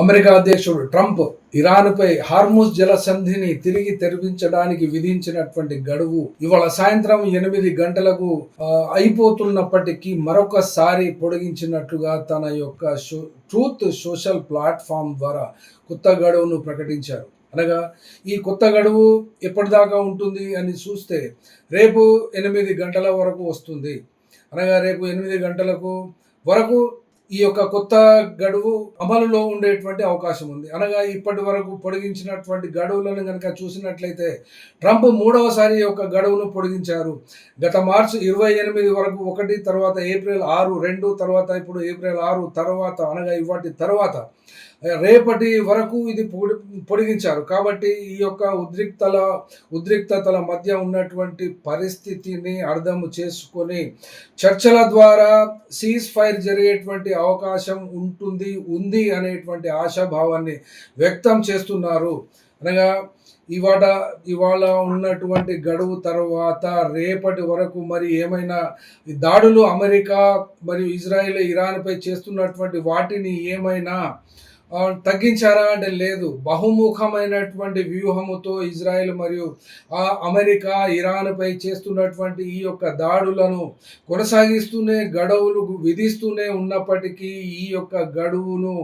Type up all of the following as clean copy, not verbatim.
America అధ్యక్షుడు Trump ఇరాన్పై Hormuz జలసంధిని తిరిగి తెరిపించడానికి విధించినటువంటి గడువు ఇవాళ సాయంత్రం 8 గంటలకు అయిపోతున్నప్పటికీ మరొకసారి పొడిగించినట్లుగా తన యొక్క ట్రూత్ సోషల్ ప్లాట్ఫామ్ ద్వారా కొత్త గడువును ప్రకటించారు. అనగా ఈ కొత్త గడువు ఎప్పటిదాకా ఉంటుంది అని చూస్తే రేపు 8 గంటల వరకు వస్తుంది. అనగా రేపు 8 గంటలకు వరకు ఈ యొక్క కొత్త గడువు అమలులో ఉండేటువంటి అవకాశం ఉంది. అనగా ఇప్పటి వరకు పొడిగించినటువంటి గడువులను గనక చూసినట్లయితే ట్రంప్ మూడవసారి ఈ యొక్క గడువును పొడిగించారు. గత మార్చి 28 వరకు 1, తర్వాత ఏప్రిల్ 6, 2, తర్వాత ఇప్పుడు ఏప్రిల్ 6 తర్వాత అనగా ఇవాటి తర్వాత రేపటి వరకు ఇది పొడిగించారు. కాబట్టి ఈ యొక్క ఉద్రిక్తతల మధ్య ఉన్నటువంటి పరిస్థితిని అర్థం చేసుకొని చర్చల ద్వారా సీజ్ ఫైర్ జరిగేటువంటి అవకాశం ఉంది అనేటువంటి ఆశాభావాన్ని వ్యక్తం చేస్తున్నారు. అనగా ఇవాళ ఉన్నటువంటి గడువు తర్వాత రేపటి వరకు మరి ఏమైనా దాడులు అమెరికా మరియు ఇజ్రాయెల్ ఇరాన్పై చేస్తున్నటువంటి వాటిని ఏమైనా తగ్గించారా అంటే లేదు. బహుముఖమైనటువంటి వ్యూహముతో ఇజ్రాయెల్ మరియు అమెరికా ఇరాన్పై చేస్తున్నటువంటి ఈ యొక్క దాడులను కొనసాగిస్తూనే గడువులు విధిస్తూనే ఉన్నప్పటికీ ఈ యొక్క గడువును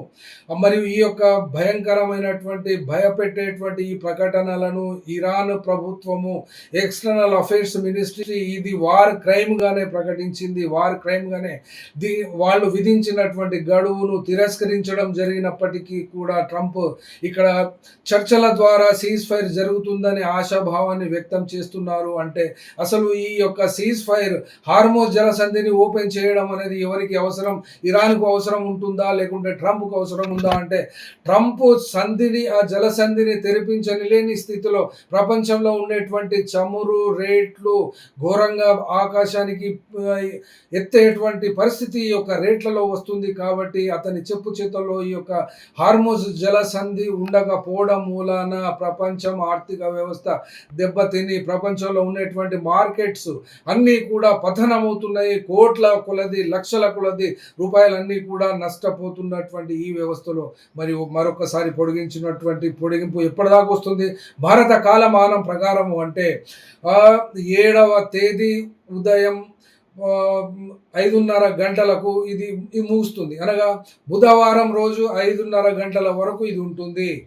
మరియు ఈ యొక్క భయంకరమైనటువంటి భయపెట్టేటువంటి ఈ ప్రకటనలను ఇరాన్ ప్రభుత్వము ఎక్స్టర్నల్ అఫైర్స్ మినిస్ట్రీ ఇది వార్ క్రైమ్గానే ప్రకటించింది. వార్ క్రైమ్గానే వాళ్ళు విధించినటువంటి గడువును తిరస్కరించడం జరిగినప్పటికీ కూడా ట్రంప్ ఇక్కడ చర్చల ద్వారా సీజ్ ఫైర్ జరుగుతుందని ఆశాభావాన్ని వ్యక్తం చేస్తున్నారు. అంటే అసలు ఈ యొక్క సీజ్ ఫైర్ హార్మోజ్ జలసంధిని ఓపెన్ చేయడం అనేది ఎవరికి అవసరం? ఇరాన్కు అవసరం ఉంటుందా లేకుంటే ట్రంప్కు అవసరం ఉందా అంటే ట్రంప్ ఆ జలసంధిని తెరిపించలేని స్థితిలో ప్రపంచంలో ఉండేటువంటి చమురు రేట్లు ఘోరంగా ఆకాశానికి ఎత్తేటువంటి పరిస్థితి ఈ యొక్క రేట్లలో వస్తుంది. కాబట్టి అతని చెప్పు చేతల్లో ఈ యొక్క హార్మోజ్ జలసంధి ఉండకపోవడం మూలాన ప్రపంచం ఆర్థిక వ్యవస్థ దెబ్బతిని ప్రపంచంలో ఉన్నటువంటి మార్కెట్స్ అన్నీ కూడా పతనమవుతున్నాయి. కోట్ల కొలది లక్షల కొలది రూపాయలన్నీ కూడా నష్టపోతున్నటువంటి ఈ వ్యవస్థలో మరి మరొకసారి పొడిగింపు ఎప్పటిదాకా వస్తుంది? భారత కాలమానం ప్రకారం అంటే 7వ తేదీ ఉదయం 5:30 గంటలకు ఇది ముగుస్తుంది. అనగా బుధవారం రోజు 5:30 గంటల వరకు ఇది ఉంటుంది.